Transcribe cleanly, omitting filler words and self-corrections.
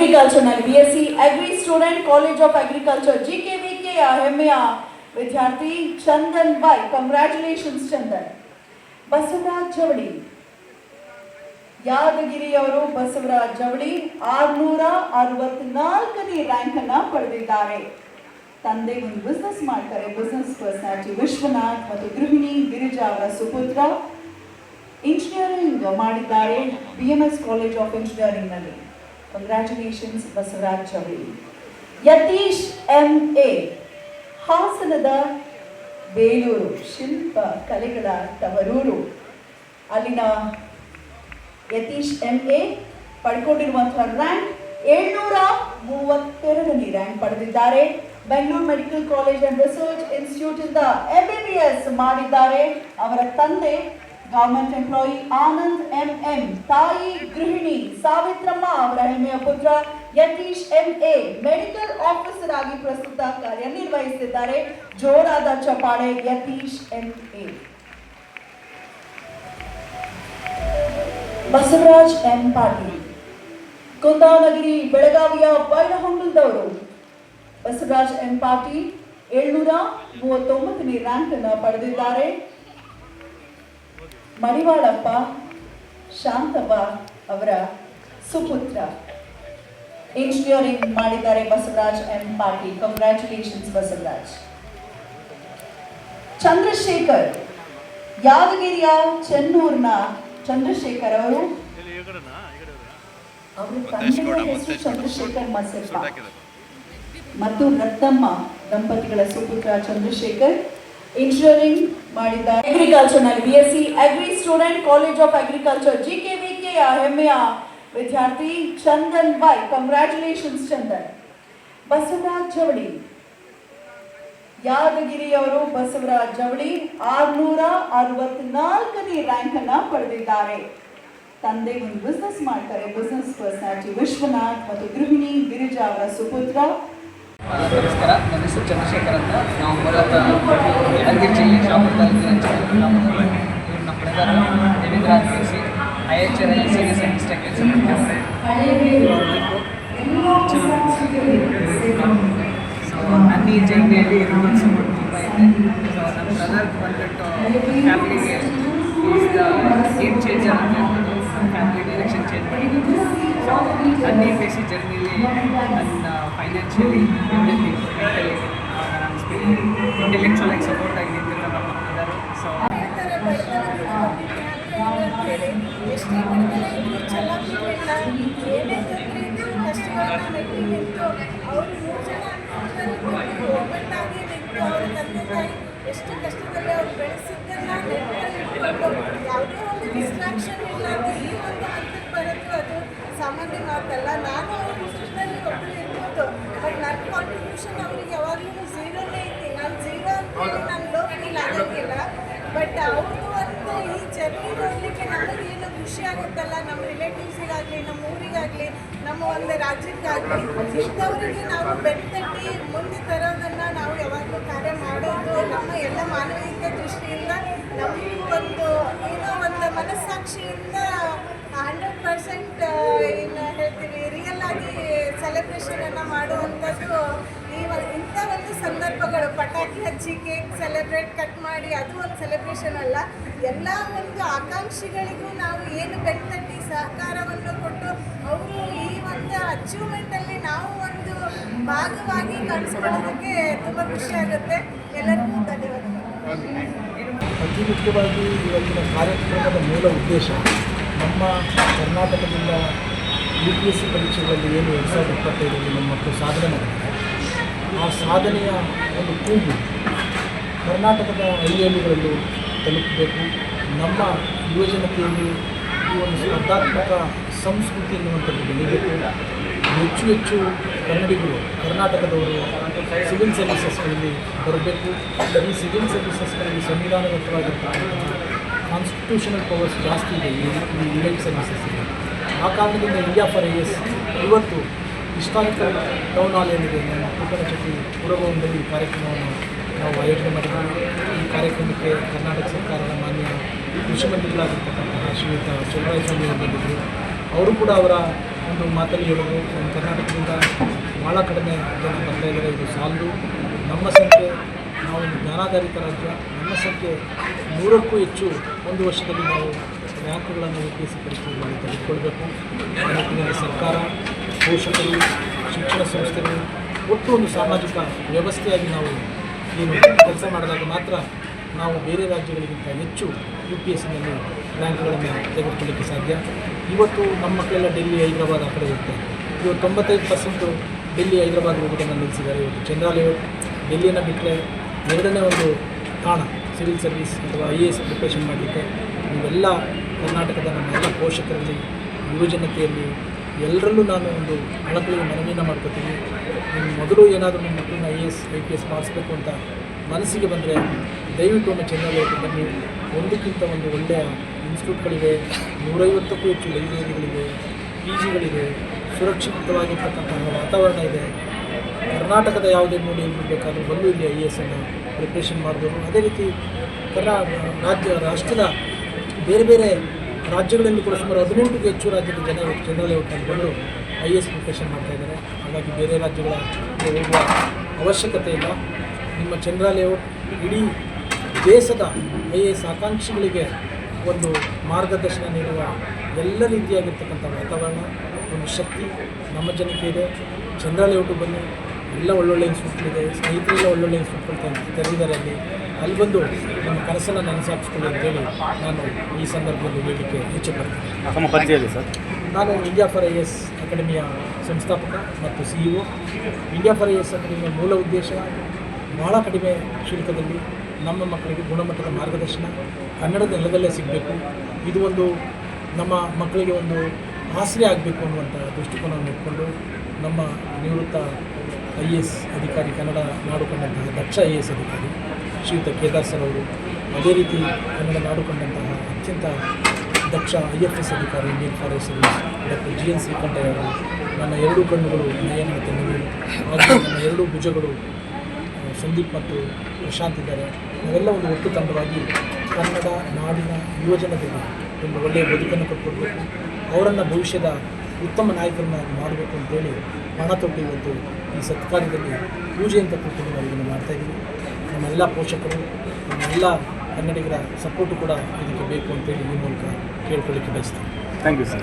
ಅಗ್ರಿಕಲ್ಚರ್ನಲ್ಲಿ BSc agri student college of agriculture GKVK ಹೆಮ್ಮೆಯ ವಿದ್ಯಾರ್ಥಿ Chandan Y. Congratulations Chandan. Basavaraj ಜವಳಿ, ಯಾದಗಿರಿಯವರು ಬಸವರಾಜ್ ಜವಳಿ 664ನೇ ರ್ಯಾಂಕ್ ಅನ್ನ ಪಡೆದಿದ್ದಾರೆ. ತಂದೆ ಒಂದು ಬಿಸ್ನೆಸ್ ಮಾಡ್ತಾರೆ, ಬಿಸ್ನೆಸ್ ಪರ್ಸನಾಲಿಟಿ ವಿಶ್ವನಾಥ್ ಮತ್ತು ಗೃಹಿಣಿ ಗಿರಿಜಾ ಅವರ ಸುಪುತ್ರ. ಇಂಜಿನಿಯರಿಂಗ್ ಮಾಡಿದ್ದಾರೆ BMS ಕಾಲೇಜ್ ಆಫ್ ಇಂಜಿನಿಯರಿಂಗ್ ನಲ್ಲಿ. ಕಂಗ್ರ್ಯಾಚುಲೇಷನ್ಸ್ ಬಸವರಾಜ್ ಜವಳಿ. ಯತೀಶ್ MA, ಹಾಸನದ ಬೇಲೂರು ಶಿಲ್ಪ ಕಲೆಗಳ ತವರೂರು. ಅಲ್ಲಿನ ಯತೀಶ್ MA ಪಡ್ಕೊಂಡಿರುವಂತಹ ರ್ಯಾಂಕ್ 732ನೇ ರ್ಯಾಂಕ್ ಪಡೆದಿದ್ದಾರೆ. Bengaluru medical college and research institute ಇಂದ MBBS ಮಾಡಿದ್ದಾರೆ. ಅವರ ತಂದೆ ಗವರ್ಮೆಂಟ್ ಎಂಪ್ಲಾಯಿ ಆನಂದ್ MM, ತಾಯಿ ಗೃಹಿಣಿ ಸಾವಿತ್ರಮ್ಮ ಅವರ ಹೆಮ್ಮೆಯ ಪುತ್ರ ಯತೀಶ್ MA ಮೆಡಿಕಲ್ ಆಫೀಸರ್ ಆಗಿ ಪ್ರಸ್ತುತ ಕಾರ್ಯನಿರ್ವಹಿಸುತ್ತಿದ್ದಾರೆ. ಜೋರಾದ ಚಪ್ಪಾಳೆ ಯತೀಶ್ MA. ಬಸವರಾಜ್ M ಪಾಟೀಲ್, ಕುಂದಾನಗಿರಿ ಬೆಳಗಾವಿಯ ಬೈಲಹೊಂಗಲದವರು. ಬಸವರಾಜ್ M ಪಾಟೀಲ್ 739ನೇ ರ್ಯಾಂಕ್ ಅನ್ನು ಪಡೆದಿದ್ದಾರೆ. ಮಡಿವಾಳಪ್ಪ ಶಾಂತವ್ವ ಅವರ ಸುಪುತ್ರ. ಇಂಜಿನಿಯರಿಂಗ್ ಮಾಡಿದ್ದಾರೆ ಬಸವರಾಜ್ M ಪಾಟೀಲ್. ಕಂಗ್ರ್ಯಾಚುಲೇಷನ್ಸ್ ಬಸವರಾಜ್. ಚಂದ್ರಶೇಖರ್, ಯಾದಗಿರಿಯ ಚೆನ್ನೂರಿನ ಚಂದ್ರಶೇಖರ್ ಅವರು. ಅವರ ತಂದೆಯ ಹೆಸರು ಚಂದ್ರಶೇಖರ್ ಮಸಪ್ಪ ಮತ್ತು ರತ್ನಮ್ಮ ದಂಪತಿಗಳ ಸುಪುತ್ರ ಚಂದ್ರಶೇಖರ್. ಇಂಜಿನಿಯರಿಂಗ್ ಮಾಡಿದ್ದಾರೆ. ಅಗ್ರಿಕಲ್ಚರ್ನಲ್ಲಿ BSc agri student college of agriculture GKVK ಹೆಮ್ಮೆಯ ವಿದ್ಯಾರ್ಥಿ ಚಂದನ್ ವೈ. ಕಂಗ್ರ್ಯಾಚುಲೇಷನ್ಸ್ ಚಂದನ್. ಬಸವರಾಜ್ ಜವಳಿ, ಯಾದಗಿರಿಯವರು ಬಸವರಾಜ್ ಜವಳಿ 664ನೇ ರ್ಯಾಂಕ್ ಅನ್ನ ಪಡೆದಿದ್ದಾರೆ. ತಂದೆ ಒಂದು ಬಿಸ್ನೆಸ್ ಮಾಡ್ತಾರೆ, ಬಿಸ್ನೆಸ್ ಪರ್ಸನಾಲಿಟಿ ವಿಶ್ವನಾಥ್ ಮತ್ತು ಗೃಹಿಣಿ ಗಿರಿಜಾ ಅವರ ಸುಪುತ್ರ. ನಮಸ್ಕಾರ, ನನ್ನ ಹೆಸರು ಚಂದ್ರಶೇಖರ್ ಅಂತ. ನಾವು ಮೂಲತಃ ಯಾದಗಿರಿ ಜಿಲ್ಲೆ ಶಾಪುರ ತಾಲೂಕಿನ ನಮ್ಮ ಪ್ರಕಾರ ದೇವೇಂದ್ರ ಆದಿಸಿ IHR ಸೀನಿಯರ್ ಸೈಂಟಿಸ್ಟ್ ಆಗಿ ಕೆಲಸ ಮಾಡ್ತಾರೆ. ನನ್ನ ಈ ಜರ್ನಿಯಲ್ಲಿ ರಿವರ್ಸ್ ಸಪೋರ್ಟ್ ತುಂಬ ಇದೆ. ಸೊ ನಮ್ಮ ಬ್ರದರ್ ಬಂದ್ಬಿಟ್ಟು ಫ್ಯಾಮಿಲಿಗೆ ಈಸ್ ದ ಗೇಮ್ ಚೇಂಜರ್ ಅಂತ ಹೇಳ್ಬೋದು. ನಮ್ಮ ಫ್ಯಾಮಿಲಿ ಡೈರೆಕ್ಷನ್ ಚೇಂಜ್ ಮಾಡಿದ್ದು. ಸೊ ನನ್ನ ಈ ಬೇಸಿ ಜರ್ನಿಲಿ ನನ್ನ ಫೈನಾನ್ಷಿಯಲಿ ಎವ್ರಿಥಿಂಗ್ ಮೆಂಟಲಿ ಇಂಟೆಲೆಕ್ಚುಯಲ್ ಆಗಿ ಸಪೋರ್ಟ್ ಆಗಿ ನಿಂತಿದ್ದ ನಮ್ಮ ಬ್ರದರ್. ಸೊ ಎಷ್ಟು ಕಷ್ಟದಲ್ಲಿ ಅವ್ರು ಬೆಳೆಸಿದ್ದನ್ನ ನೆನಪಲ್ಲಿಟ್ಕೊಂಡು ಯಾವುದೇ ಒಂದು ಡಿಸ್ಟ್ರಾಕ್ಷನ್ ಇಲ್ಲಾಂದ್ರೆ ಈ ಒಂದು ಹಂತಕ್ಕೆ ಬರೋದು ಅದು ಸಾಮಾನ್ಯ ಮಾತಲ್ಲ. ನಾನು ಅವ್ರ ವಿಷಯದಲ್ಲಿ ಒಬ್ಬರು ಇರ್ಬೋದು, ಬಟ್ ನನ್ನ ಕಾಂಟ್ರಿಬ್ಯೂಷನ್ ಅವ್ರಿಗೆ ಯಾವಾಗಲೂ ಝೀರೋನೇ ಐತಿ. ನಾನು ಝೀರೋ ಅಂತೇಳಿ ನಾನು ಲೋ ಫೀಲ್ ಆಗೋಂಗಿಲ್ಲ. ಬಟ್ ಅವ್ರದ್ದು ಒಂದು ಈ ಜರ್ನಿ ನೋಡಲಿಕ್ಕೆ ನಮಗೇನು ಖುಷಿ ಆಗುತ್ತಲ್ಲ, ನಮ್ಮ ರಿಲೇಟಿವ್ಸಿಗಾಗಲಿ, ನಮ್ಮ ಊರಿಗಾಗಲಿ, ನಮ್ಮ ಒಂದು ರಾಜ್ಯಕ್ಕಾಗಲಿ, ಇಂಥವರಿಗೆ ನಾವು ಬೆನ್ತಟ್ಟಿ ಮುಂದೆ ತರೋದನ್ನು ನಾವು ಯಾವಾಗಲೂ ಕಾರ್ಯ ಮಾಡೋದು ನಮ್ಮ ಎಲ್ಲ ಮಾನವೀಯತೆ ದೃಷ್ಟಿಯಿಂದ ನಮಗೂ ಒಂದು ಏನೋ ಒಂದು ಮನಸ್ಸಾಕ್ಷಿಯಿಂದ 100% ಏನು ಹೇಳ್ತೀವಿ ರಿಯಲ್ ಆಗಿ ಸೆಲೆಬ್ರೇಷನನ್ನು ಮಾಡುವಂಥದ್ದು ಇಂಥ ಒಂದು ಸಂದರ್ಭಗಳು. ಪಟಾಕಿ ಹಚ್ಚಿ ಕೇಕ್ ಸೆಲೆಬ್ರೇಟ್ ಕಟ್ ಮಾಡಿ ಅದು ಒಂದು ಸೆಲೆಬ್ರೇಷನ್ ಅಲ್ಲ. ಎಲ್ಲ ಒಂದು ಆಕಾಂಕ್ಷಿಗಳಿಗೂ ನಾವು ಏನು ಬೆನ್ತಟ್ಟಿ ಸಹಕಾರವನ್ನು ಕೊಟ್ಟು ಅವರು ಈ ಒಂದು ಅಚೀವ್ಮೆಂಟಲ್ಲಿ ನಾವು ಒಂದು ಭಾಗವಾಗಿ ಕಾಣಿಸ್ಕೊಳ್ಳೋದಕ್ಕೆ ತುಂಬ ಖುಷಿ ಆಗುತ್ತೆ. ಎಲ್ಲರಿಗೂ ಧನ್ಯವಾದಗಳು. ಅತಿ ಮುಖ್ಯವಾಗಿ ಇವತ್ತಿನ ಕಾರ್ಯಕ್ರಮದ ಮೂಲ ಉದ್ದೇಶ ನಮ್ಮ ಕರ್ನಾಟಕದಿಂದ UPSC ಪರೀಕ್ಷೆಗಳಲ್ಲಿ ಏನು 2025ರಲ್ಲಿ ನಮ್ಮ ಮಕ್ಕಳು ಸಾಧನೆ ಮಾಡಿದ್ದಾರೆ, ಆ ಸಾಧನೆಯ ಒಂದು ಕೂಗು ಕರ್ನಾಟಕದ ಹಳ್ಳಿಹಳ್ಳಿಗಳಲ್ಲೂ ತಲುಪಬೇಕು. ನಮ್ಮ ಯುವಜನತೆಯಲ್ಲಿ ಈ ಒಂದು ಸ್ಪರ್ಧಾತ್ಮಕ ಸಂಸ್ಕೃತಿ ಎನ್ನುವಂಥದ್ದು ಬೆಳೀಬೇಕು. ಹೆಚ್ಚು ಹೆಚ್ಚು ಕನ್ನಡಿಗರು ಕರ್ನಾಟಕದವರು ಸಿವಿಲ್ ಸರ್ವಿಸಸ್ಗಳಲ್ಲಿ ಬರಬೇಕು. ಈ ಸಿವಿಲ್ ಸರ್ವಿಸಸ್ಗಳಲ್ಲಿ ಸಂವಿಧಾನಬದ್ಧವಾಗಿರ್ತಕ್ಕಂಥ ಕಾನ್ಸ್ಟಿಟ್ಯೂಷನಲ್ ಪವರ್ಸ್ ಜಾಸ್ತಿ ಇದೆ ಈ ಯುನೈಟೆಡ್ ಸರ್ವಿಸಸ್ಗೆ. ಆ ಕಾರಣದಿಂದ ಇಂಡಿಯಾ ಫಾರ್ IAS ಇವತ್ತು ಹಿಸ್ಟಾರಿಕಲ್ ಟೌನ್ ಹಾಲ್ ಏನಿದೆ ನಮ್ಮ ಪುಟ್ಟಣಚಟ್ಟಿ ಪುರಭವನದಲ್ಲಿ ಈ ಕಾರ್ಯಕ್ರಮವನ್ನು ನಾವು ಆಯೋಜನೆ ಮಾಡಿದ್ದೀವಿ. ಈ ಕಾರ್ಯಕ್ರಮಕ್ಕೆ ಕರ್ನಾಟಕ ಸರ್ಕಾರದ ಮಾನ್ಯ ಕೃಷಿ ಮಂತ್ರಿಗಳಾಗಿರ್ತಕ್ಕಂತಹ ಶ್ರೀಯುತ ಚಲರಾಯಸ್ವಾಮಿ ಅವರು ಬಂದಿದ್ದರು. ಅವರು ಕೂಡ ಅವರ ಒಂದು ಮಾತಲ್ಲಿ ಹೇಳಿದರು, ನಮ್ಮ ಕರ್ನಾಟಕದಿಂದ ಭಾಳ ಕಡಿಮೆ ಜನ ಬರ್ತಾ ಇದ್ದಾರೆ, ಇದು ಸಾಲದು. ನಮ್ಮ ಸಂಖ್ಯೆ, ನಾವು ಜ್ಞಾನಾಧಾರಿತ ರಾಜ್ಯ, ನಮ್ಮ ಸಂಖ್ಯೆ 100ಕ್ಕೂ ಹೆಚ್ಚು ಒಂದು ವರ್ಷದಲ್ಲಿ ನಾವು ರ್ಯಾಂಕ್ಗಳನ್ನು UPSC ಪರೀಕ್ಷೆಗಳಲ್ಲಿ ತೆಗೆದುಕೊಳ್ಬೇಕು. ಆ ನಿಟ್ಟಿನಲ್ಲಿ ಸರ್ಕಾರ, ಪೋಷಕರು, ಶಿಕ್ಷಣ ಸಂಸ್ಥೆಗಳು ಒಟ್ಟು ಒಂದು ಸಾಮಾಜಿಕ ವ್ಯವಸ್ಥೆಯಾಗಿ ನಾವು ಏನು ಕೆಲಸ ಮಾಡಿದಾಗ ಮಾತ್ರ ನಾವು ಬೇರೆ ರಾಜ್ಯಗಳಿಗಿಂತ ಹೆಚ್ಚು UPSCನಲ್ಲಿ ರ್ಯಾಂಕ್ಗಳನ್ನು ತೆಗೆದುಕೊಳ್ಳಲಿಕ್ಕೆ ಸಾಧ್ಯ. ಇವತ್ತು ನಮ್ಮ ಮಕ್ಕಳೆಲ್ಲ ಡೆಲ್ಲಿ, ಹೈದರಾಬಾದ್ ಆ ಕಡೆ ಹೋಗ್ತಾರೆ. ಇವತ್ತು 95% ಡೆಲ್ಲಿ, ಹೈದರಾಬಾದ್ ಹೋಗೋದನ್ನು ನಿಲ್ಲಿಸಿದ್ದಾರೆ. ಇವತ್ತು ಚಂದ್ರಾ ಲೇಔಟ್ ಡೆಲ್ಲಿಯನ್ನು ಬಿಟ್ಟರೆ ಎರಡನೇ ಒಂದು ತಾಣ ಸಿವಿಲ್ ಸರ್ವಿಸ್ ಅಥವಾ IAS ಪ್ರಿಪ್ರೇಷನ್ ಮಾಡಲಿಕ್ಕೆ. ಇವೆಲ್ಲ ಕರ್ನಾಟಕದ ನಮ್ಮೆಲ್ಲ ಪೋಷಕರಲ್ಲಿ, ಯುವಜನತೆಯಲ್ಲಿ ಎಲ್ಲರಲ್ಲೂ ನಾನು ಒಂದು ಮಕ್ಕಳಿಗೆ ಮನವಿಯನ್ನು ಮಾಡ್ಕೊತೀನಿ. ನೀವು ಮೊದಲು ಏನಾದರೂ ನಿಮ್ಮ ಮಕ್ಕಳನ್ನ IAS IPS ಮಾಡಿಸ್ಬೇಕು ಅಂತ ಮನಸ್ಸಿಗೆ ಬಂದರೆ ದಯವಿಟ್ಟು ಒಮ್ಮೆ ಚಂದ್ರಾ ಲೇಔಟ್ ಬನ್ನಿ. ಒಂದಕ್ಕಿಂತ ಒಂದು ಒಳ್ಳೆಯ ಇನ್ಸ್ಟಿಟ್ಯೂಟ್ಗಳಿವೆ, 150ಕ್ಕೂ ಹೆಚ್ಚು ಲೈಬ್ರರಿಗಳಿವೆ, PGಗಳಿವೆ, ಸುರಕ್ಷಿತವಾಗಿರ್ತಕ್ಕಂತಹ ವಾತಾವರಣ ಇದೆ. ಕರ್ನಾಟಕದ ಯಾವುದೇ ಮೂಲೆಯಲ್ಲಿ ಬೇಕಾದರೂ ಬಂದು ಇಲ್ಲಿ IAS ಅನ್ನು ಪ್ರಿಪ್ರೇಷನ್ ಮಾಡ್ಬೋದು. ಅದೇ ರೀತಿ ರಾಷ್ಟ್ರದ ಬೇರೆ ಬೇರೆ ರಾಜ್ಯಗಳಲ್ಲಿ ಕೂಡ ಸುಮಾರು 18ಕ್ಕೂ ಹೆಚ್ಚು ರಾಜ್ಯದ ಜನ ಇವತ್ತು ಚಂದ್ರಾ ಲೇಔಟ್ನಲ್ಲಿ ಬಂದು IAS ಪ್ರಿಪ್ರೇಷನ್ ಮಾಡ್ತಾಯಿದ್ದಾರೆ. ಹಾಗಾಗಿ ಬೇರೆ ರಾಜ್ಯಗಳ ಹೋಗುವ ಅವಶ್ಯಕತೆ ಇಲ್ಲ. ನಿಮ್ಮ ಚಂದ್ರಾ ಲೇಔಟ್ ಇಡೀ ದೇಶದ IAS ಆಕಾಂಕ್ಷಿಗಳಿಗೆ ಒಂದು ಮಾರ್ಗದರ್ಶನ ನೀಡುವ ಎಲ್ಲ ರೀತಿಯಾಗಿರ್ತಕ್ಕಂಥ ವಾತಾವರಣ, ಒಂದು ಶಕ್ತಿ ನಮ್ಮ ಜನಕ್ಕೆ ಇದೆ. ಚಂದ್ರಾ ಲೇಔಟು ಬನ್ನಿ, ಎಲ್ಲ ಒಳ್ಳೊಳ್ಳೆ ಇನ್ಸ್ಟಿಟ್ಯೂಟ್ಗಳಿದೆ, ಸ್ನೇಹಿತರೆಲ್ಲ ಒಳ್ಳೊಳ್ಳೆ ಇನ್ಸ್ಟಿಟ್ಯೂಟ್ಗಳು ತೆರೆದಿದ್ದಾರೆ. ಅಲ್ಲಿ ಬಂದು ನಮ್ಮ ಕನಸನ್ನು ನನಸಾಗಿಸ್ಕೊಳ್ಳಿ ಅಂತೇಳಿ ನಾನು ಈ ಸಂದರ್ಭದಲ್ಲಿ ಹೇಳಲಿಕ್ಕೆ ಇಚ್ಛೆಪಡ್ತೀನಿ. ನಾನು ಇಂಡಿಯಾ ಫಾರ್ IAS ಅಕಾಡೆಮಿಯ ಸಂಸ್ಥಾಪಕ ಮತ್ತು CEO. ಇಂಡಿಯಾ ಫಾರ್ IAS ಅಕಾಡೆಮಿಯ ಮೂಲ ಉದ್ದೇಶ ಬಹಳ ಕಡಿಮೆ ಶುಲ್ಕದಲ್ಲಿ ನಮ್ಮ ಮಕ್ಕಳಿಗೆ ಗುಣಮಟ್ಟದ ಮಾರ್ಗದರ್ಶನ ಕನ್ನಡದ ನೆಲದಲ್ಲೇ ಸಿಗಬೇಕು. ಇದು ಒಂದು ನಮ್ಮ ಮಕ್ಕಳಿಗೆ ಒಂದು ಆಸರೆ ಆಗಬೇಕು ಅನ್ನುವಂಥ ದೃಷ್ಟಿಕೋನವನ್ನು ಇಟ್ಕೊಂಡು ನಮ್ಮ ನಿವೃತ್ತ IAS ಅಧಿಕಾರಿ, ಕನ್ನಡ ನಾಡು ಕಂಡಂತಹ ದಕ್ಷ IAS ಅಧಿಕಾರಿ ಶ್ರೀಯುತ ಕೇದಾರ್ ಸರ್ ಅವರು, ಅದೇ ರೀತಿ ಕನ್ನಡ ನಾಡು ಕಂಡಂತಹ ಅತ್ಯಂತ ದಕ್ಷ IFS ಅಧಿಕಾರಿ Indian forest service doctor GN Srikantaiah ಅವರು, ನನ್ನ ಎರಡೂ ಕಣ್ಣುಗಳು ನಯನ್ ಮತ್ತು ನವೀನ್, ಹಾಗೂ ನನ್ನ ಎರಡೂ ಭುಜಗಳು ಸಂದೀಪ್ ಮತ್ತು ಪ್ರಶಾಂತ್ ಇದ್ದಾರೆ. ನಾವೆಲ್ಲ ಒಂದು ಒಟ್ಟು ತಂಡವಾಗಿ ಕನ್ನಡ ನಾಡಿನ ಯುವಜನತೆಗೆ ಒಂದು ಒಳ್ಳೆಯ ಬದುಕನ್ನು ಕಟ್ಟಿಕೊಡ್ಬೇಕು, ಅವರನ್ನು ಭವಿಷ್ಯದ ಉತ್ತಮ ನಾಯಕರನ್ನಾಗಿ ಮಾಡಬೇಕು ಅಂತೇಳಿ ಹಣ ತೊಟ್ಟು ಇವತ್ತು ಈ ಸತ್ಕಾರ್ಯದಲ್ಲಿ ಪೂಜೆ ಅಂತ ಕೂತ್ಕೊಂಡು ನಾವು ಇದನ್ನು ಮಾಡ್ತಾಯಿದ್ದೀವಿ. ನಮ್ಮೆಲ್ಲ ಪೋಷಕರು, ನಮ್ಮೆಲ್ಲ ಕನ್ನಡಿಗರ ಸಪೋರ್ಟು ಕೂಡ ಇದಕ್ಕೆ ಬೇಕು ಅಂತೇಳಿ ಈ ಮೂಲಕ ಕೇಳ್ಕೊಳ್ಳಿಕ್ಕೆ ಬಯಸ್ತೀನಿ. Thank you sir.